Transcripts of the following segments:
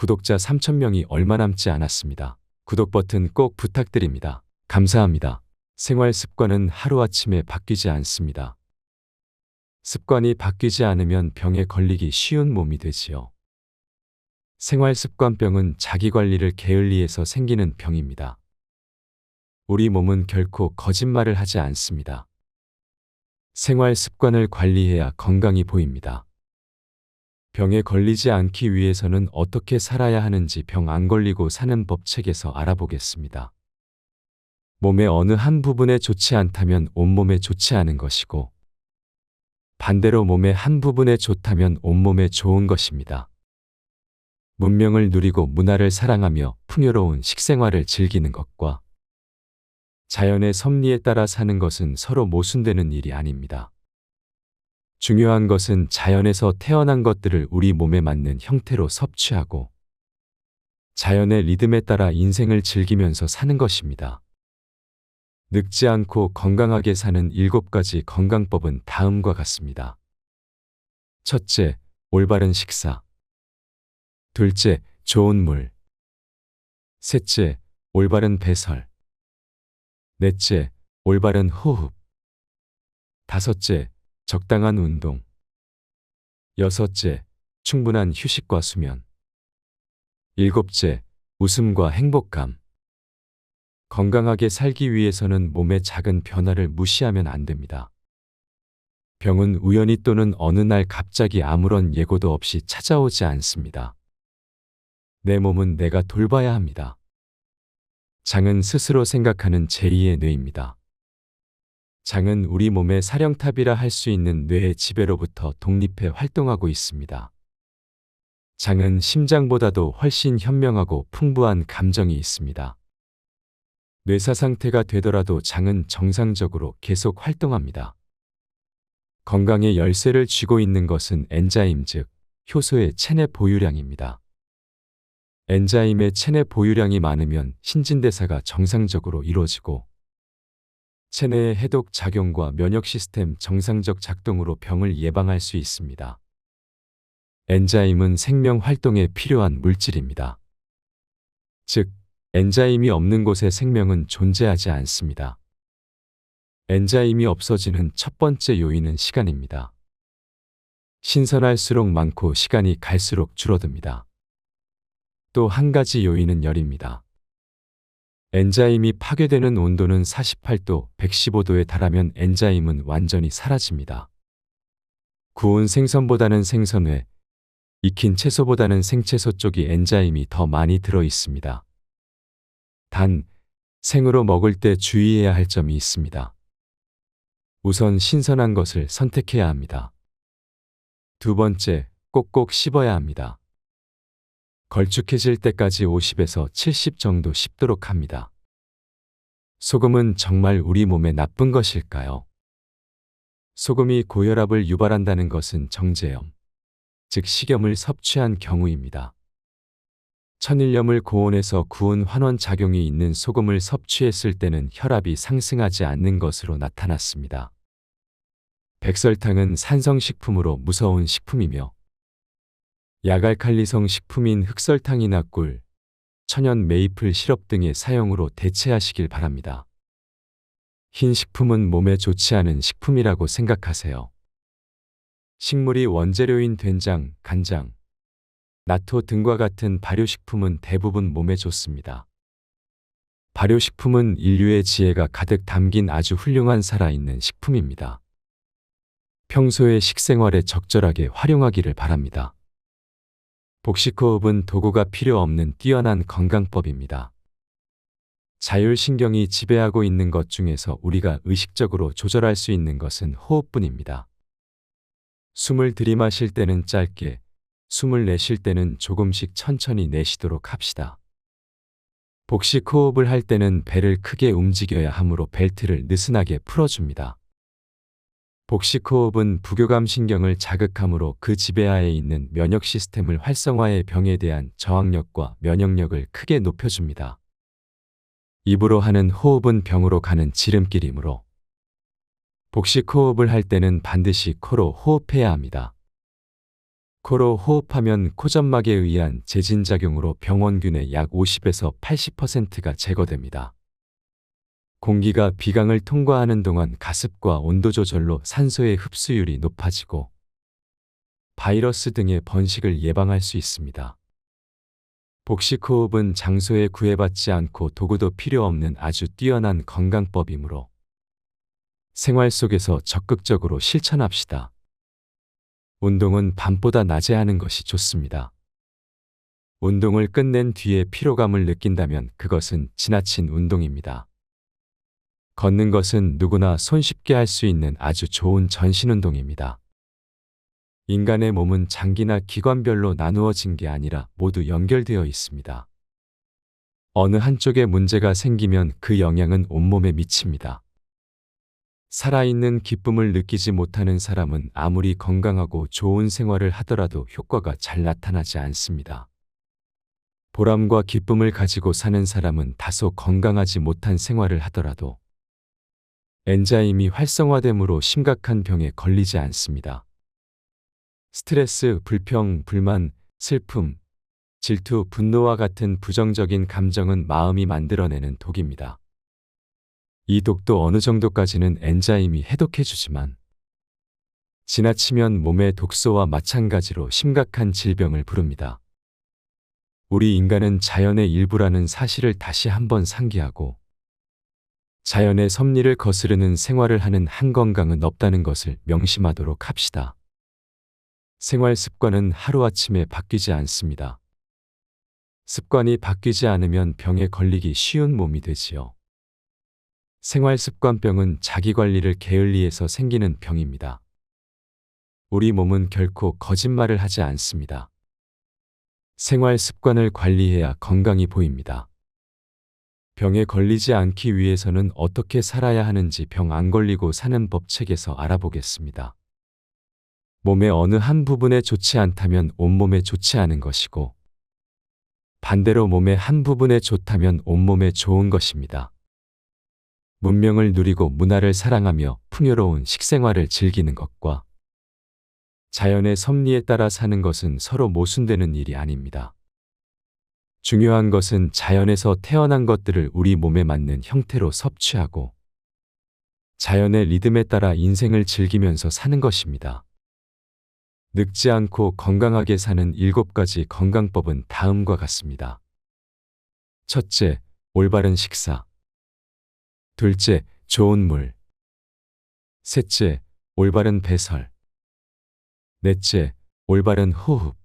구독자 3,000명이 얼마 남지 않았습니다. 구독 버튼 꼭 부탁드립니다. 감사합니다. 생활 습관은 하루아침에 바뀌지 않습니다. 습관이 바뀌지 않으면 병에 걸리기 쉬운 몸이 되지요. 생활습관병은 자기관리를 게을리해서 생기는 병입니다. 우리 몸은 결코 거짓말을 하지 않습니다. 생활습관을 관리해야 건강이 보입니다. 병에 걸리지 않기 위해서는 어떻게 살아야 하는지 병 안 걸리고 사는 법 책에서 알아보겠습니다. 몸의 어느 한 부분에 좋지 않다면 온몸에 좋지 않은 것이고, 반대로 몸의 한 부분에 좋다면 온몸에 좋은 것입니다. 문명을 누리고 문화를 사랑하며 풍요로운 식생활을 즐기는 것과 자연의 섭리에 따라 사는 것은 서로 모순되는 일이 아닙니다. 중요한 것은 자연에서 태어난 것들을 우리 몸에 맞는 형태로 섭취하고 자연의 리듬에 따라 인생을 즐기면서 사는 것입니다. 늙지 않고 건강하게 사는 7가지 건강법은 다음과 같습니다. 첫째, 올바른 식사. 둘째, 좋은 물. 셋째, 올바른 배설. 넷째, 올바른 호흡. 다섯째, 적당한 운동. 여섯째, 충분한 휴식과 수면. 일곱째, 웃음과 행복감. 건강하게 살기 위해서는 몸의 작은 변화를 무시하면 안 됩니다. 병은 우연히 또는 어느 날 갑자기 아무런 예고도 없이 찾아오지 않습니다. 내 몸은 내가 돌봐야 합니다. 장은 스스로 생각하는 제2의 뇌입니다. 장은 우리 몸의 사령탑이라 할 수 있는 뇌의 지배로부터 독립해 활동하고 있습니다. 장은 심장보다도 훨씬 현명하고 풍부한 감정이 있습니다. 뇌사 상태가 되더라도 장은 정상적으로 계속 활동합니다. 건강의 열쇠를 쥐고 있는 것은 엔자임 즉 효소의 체내 보유량입니다. 엔자임의 체내 보유량이 많으면 신진대사가 정상적으로 이루어지고 체내의 해독 작용과 면역 시스템 정상적 작동으로 병을 예방할 수 있습니다. 엔자임은 생명 활동에 필요한 물질입니다. 즉, 엔자임이 없는 곳에 생명은 존재하지 않습니다. 엔자임이 없어지는 첫 번째 요인은 시간입니다. 신선할수록 많고 시간이 갈수록 줄어듭니다. 또 한 가지 요인은 열입니다. 엔자임이 파괴되는 온도는 48도, 115도에 달하면 엔자임은 완전히 사라집니다. 구운 생선보다는 생선회, 익힌 채소보다는 생채소 쪽이 엔자임이 더 많이 들어 있습니다. 단, 생으로 먹을 때 주의해야 할 점이 있습니다. 우선 신선한 것을 선택해야 합니다. 두 번째, 꼭꼭 씹어야 합니다. 걸쭉해질 때까지 50에서 70 정도 씹도록 합니다. 소금은 정말 우리 몸에 나쁜 것일까요? 소금이 고혈압을 유발한다는 것은 정제염, 즉 식염을 섭취한 경우입니다. 천일염을 고온에서 구운 환원 작용이 있는 소금을 섭취했을 때는 혈압이 상승하지 않는 것으로 나타났습니다. 백설탕은 산성식품으로 무서운 식품이며 약알칼리성 식품인 흑설탕이나 꿀, 천연 메이플 시럽 등의 사용으로 대체하시길 바랍니다. 흰 식품은 몸에 좋지 않은 식품이라고 생각하세요. 식물이 원재료인 된장, 간장, 나토 등과 같은 발효식품은 대부분 몸에 좋습니다. 발효식품은 인류의 지혜가 가득 담긴 아주 훌륭한 살아있는 식품입니다. 평소의 식생활에 적절하게 활용하기를 바랍니다. 복식호흡은 도구가 필요 없는 뛰어난 건강법입니다. 자율신경이 지배하고 있는 것 중에서 우리가 의식적으로 조절할 수 있는 것은 호흡뿐입니다. 숨을 들이마실 때는 짧게, 숨을 내쉴 때는 조금씩 천천히 내쉬도록 합시다. 복식호흡을 할 때는 배를 크게 움직여야 하므로 벨트를 느슨하게 풀어줍니다. 복식호흡은 부교감 신경을 자극하므로 그 지배하에 있는 면역 시스템을 활성화해 병에 대한 저항력과 면역력을 크게 높여줍니다. 입으로 하는 호흡은 병으로 가는 지름길이므로 복식호흡을 할 때는 반드시 코로 호흡해야 합니다. 코로 호흡하면 코점막에 의한 제진작용으로 병원균의 약 50에서 80%가 제거됩니다. 공기가 비강을 통과하는 동안 가습과 온도 조절로 산소의 흡수율이 높아지고 바이러스 등의 번식을 예방할 수 있습니다. 복식호흡은 장소에 구애받지 않고 도구도 필요 없는 아주 뛰어난 건강법이므로 생활 속에서 적극적으로 실천합시다. 운동은 밤보다 낮에 하는 것이 좋습니다. 운동을 끝낸 뒤에 피로감을 느낀다면 그것은 지나친 운동입니다. 걷는 것은 누구나 손쉽게 할 수 있는 아주 좋은 전신운동입니다. 인간의 몸은 장기나 기관별로 나누어진 게 아니라 모두 연결되어 있습니다. 어느 한쪽에 문제가 생기면 그 영향은 온몸에 미칩니다. 살아있는 기쁨을 느끼지 못하는 사람은 아무리 건강하고 좋은 생활을 하더라도 효과가 잘 나타나지 않습니다. 보람과 기쁨을 가지고 사는 사람은 다소 건강하지 못한 생활을 하더라도 엔자임이 활성화됨으로 심각한 병에 걸리지 않습니다. 스트레스, 불평, 불만, 슬픔, 질투, 분노와 같은 부정적인 감정은 마음이 만들어내는 독입니다. 이 독도 어느 정도까지는 엔자임이 해독해주지만 지나치면 몸의 독소와 마찬가지로 심각한 질병을 부릅니다. 우리 인간은 자연의 일부라는 사실을 다시 한번 상기하고 자연의 섭리를 거스르는 생활을 하는 한 건강은 없다는 것을 명심하도록 합시다. 생활 습관은 하루아침에 바뀌지 않습니다. 습관이 바뀌지 않으면 병에 걸리기 쉬운 몸이 되지요. 생활 습관병은 자기관리를 게을리해서 생기는 병입니다. 우리 몸은 결코 거짓말을 하지 않습니다. 생활 습관을 관리해야 건강이 보입니다. 병에 걸리지 않기 위해서는 어떻게 살아야 하는지 병 안 걸리고 사는 법 책에서 알아보겠습니다. 몸의 어느 한 부분에 좋지 않다면 온몸에 좋지 않은 것이고 반대로 몸의 한 부분에 좋다면 온몸에 좋은 것입니다. 문명을 누리고 문화를 사랑하며 풍요로운 식생활을 즐기는 것과 자연의 섭리에 따라 사는 것은 서로 모순되는 일이 아닙니다. 중요한 것은 자연에서 태어난 것들을 우리 몸에 맞는 형태로 섭취하고 자연의 리듬에 따라 인생을 즐기면서 사는 것입니다. 늙지 않고 건강하게 사는 7가지 건강법은 다음과 같습니다. 첫째, 올바른 식사. 둘째, 좋은 물. 셋째, 올바른 배설. 넷째, 올바른 호흡.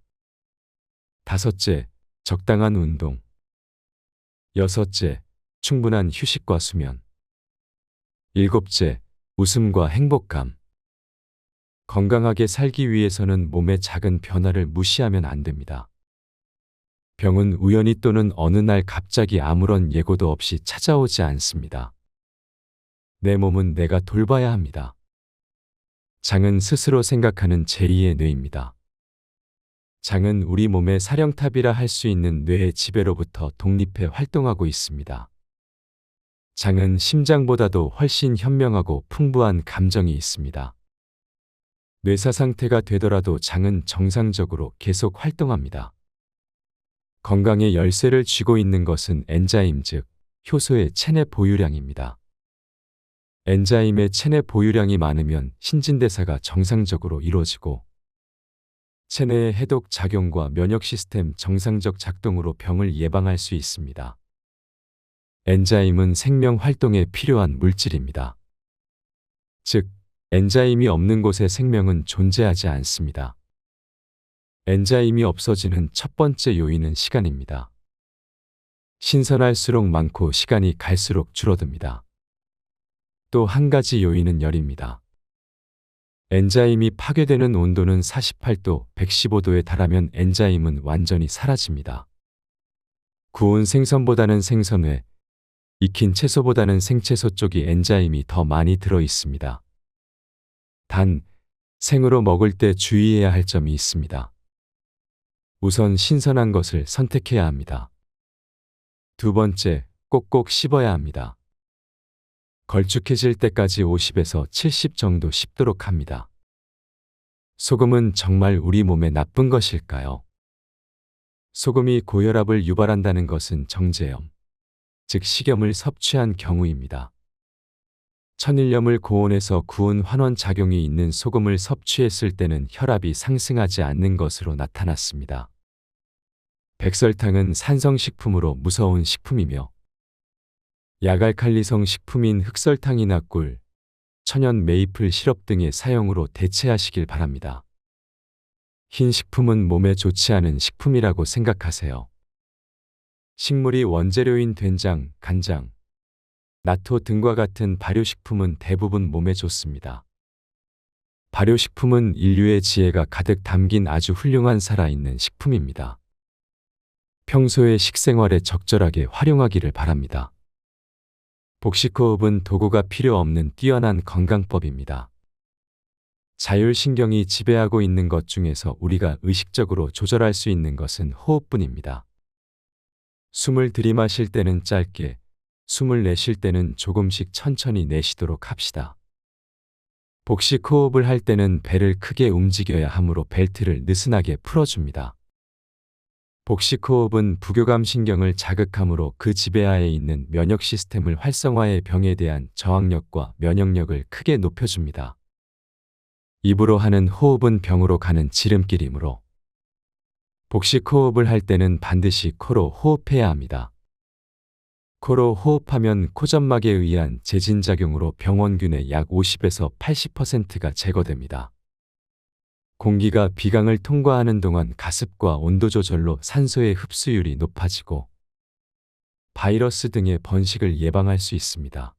다섯째, 적당한 운동. 여섯째, 충분한 휴식과 수면. 일곱째, 웃음과 행복감. 건강하게 살기 위해서는 몸의 작은 변화를 무시하면 안 됩니다. 병은 우연히 또는 어느 날 갑자기 아무런 예고도 없이 찾아오지 않습니다. 내 몸은 내가 돌봐야 합니다. 장은 스스로 생각하는 제2의 뇌입니다. 장은 우리 몸의 사령탑이라 할 수 있는 뇌의 지배로부터 독립해 활동하고 있습니다. 장은 심장보다도 훨씬 현명하고 풍부한 감정이 있습니다. 뇌사 상태가 되더라도 장은 정상적으로 계속 활동합니다. 건강의 열쇠를 쥐고 있는 것은 엔자임 즉 효소의 체내 보유량입니다. 엔자임의 체내 보유량이 많으면 신진대사가 정상적으로 이루어지고 체내의 해독 작용과 면역 시스템 정상적 작동으로 병을 예방할 수 있습니다. 엔자임은 생명 활동에 필요한 물질입니다. 즉, 엔자임이 없는 곳에 생명은 존재하지 않습니다. 엔자임이 없어지는 첫 번째 요인은 시간입니다. 신선할수록 많고 시간이 갈수록 줄어듭니다. 또 한 가지 요인은 열입니다. 엔자임이 파괴되는 온도는 48도, 115도에 달하면 엔자임은 완전히 사라집니다. 구운 생선보다는 생선회, 익힌 채소보다는 생채소 쪽이 엔자임이 더 많이 들어 있습니다. 단, 생으로 먹을 때 주의해야 할 점이 있습니다. 우선 신선한 것을 선택해야 합니다. 두 번째, 꼭꼭 씹어야 합니다. 걸쭉해질 때까지 50에서 70 정도 씹도록 합니다. 소금은 정말 우리 몸에 나쁜 것일까요? 소금이 고혈압을 유발한다는 것은 정제염, 즉 식염을 섭취한 경우입니다. 천일염을 고온에서 구운 환원작용이 있는 소금을 섭취했을 때는 혈압이 상승하지 않는 것으로 나타났습니다. 백설탕은 산성식품으로 무서운 식품이며 약알칼리성 식품인 흑설탕이나 꿀, 천연 메이플 시럽 등의 사용으로 대체하시길 바랍니다. 흰 식품은 몸에 좋지 않은 식품이라고 생각하세요. 식물이 원재료인 된장, 간장, 나토 등과 같은 발효식품은 대부분 몸에 좋습니다. 발효식품은 인류의 지혜가 가득 담긴 아주 훌륭한 살아있는 식품입니다. 평소의 식생활에 적절하게 활용하기를 바랍니다. 복식호흡은 도구가 필요 없는 뛰어난 건강법입니다. 자율신경이 지배하고 있는 것 중에서 우리가 의식적으로 조절할 수 있는 것은 호흡뿐입니다. 숨을 들이마실 때는 짧게, 숨을 내쉴 때는 조금씩 천천히 내쉬도록 합시다. 복식호흡을 할 때는 배를 크게 움직여야 하므로 벨트를 느슨하게 풀어줍니다. 복식호흡은 부교감 신경을 자극하므로 그 지배하에 있는 면역 시스템을 활성화해 병에 대한 저항력과 면역력을 크게 높여줍니다. 입으로 하는 호흡은 병으로 가는 지름길이므로 복식호흡을 할 때는 반드시 코로 호흡해야 합니다. 코로 호흡하면 코점막에 의한 제진작용으로 병원균의 약 50에서 80%가 제거됩니다. 공기가 비강을 통과하는 동안 가습과 온도 조절로 산소의 흡수율이 높아지고 바이러스 등의 번식을 예방할 수 있습니다.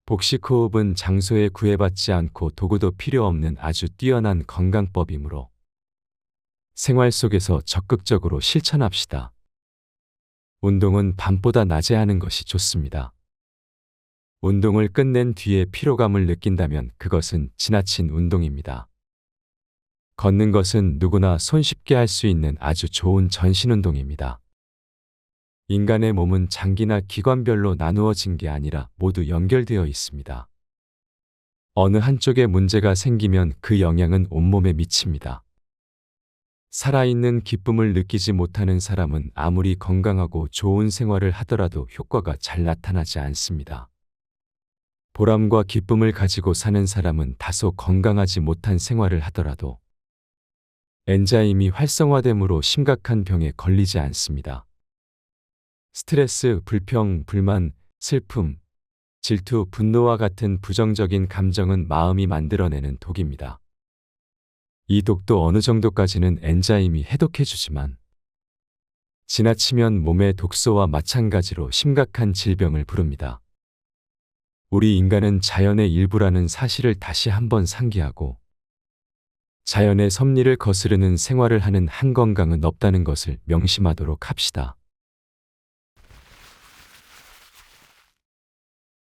복식호흡은 장소에 구애받지 않고 도구도 필요 없는 아주 뛰어난 건강법이므로 생활 속에서 적극적으로 실천합시다. 운동은 밤보다 낮에 하는 것이 좋습니다. 운동을 끝낸 뒤에 피로감을 느낀다면 그것은 지나친 운동입니다. 걷는 것은 누구나 손쉽게 할 수 있는 아주 좋은 전신운동입니다. 인간의 몸은 장기나 기관별로 나누어진 게 아니라 모두 연결되어 있습니다. 어느 한쪽에 문제가 생기면 그 영향은 온몸에 미칩니다. 살아있는 기쁨을 느끼지 못하는 사람은 아무리 건강하고 좋은 생활을 하더라도 효과가 잘 나타나지 않습니다. 보람과 기쁨을 가지고 사는 사람은 다소 건강하지 못한 생활을 하더라도 엔자임이 활성화됨으로 심각한 병에 걸리지 않습니다. 스트레스, 불평, 불만, 슬픔, 질투, 분노와 같은 부정적인 감정은 마음이 만들어내는 독입니다. 이 독도 어느 정도까지는 엔자임이 해독해주지만 지나치면 몸의 독소와 마찬가지로 심각한 질병을 부릅니다. 우리 인간은 자연의 일부라는 사실을 다시 한번 상기하고 자연의 섭리를 거스르는 생활을 하는 한 건강은 없다는 것을 명심하도록 합시다.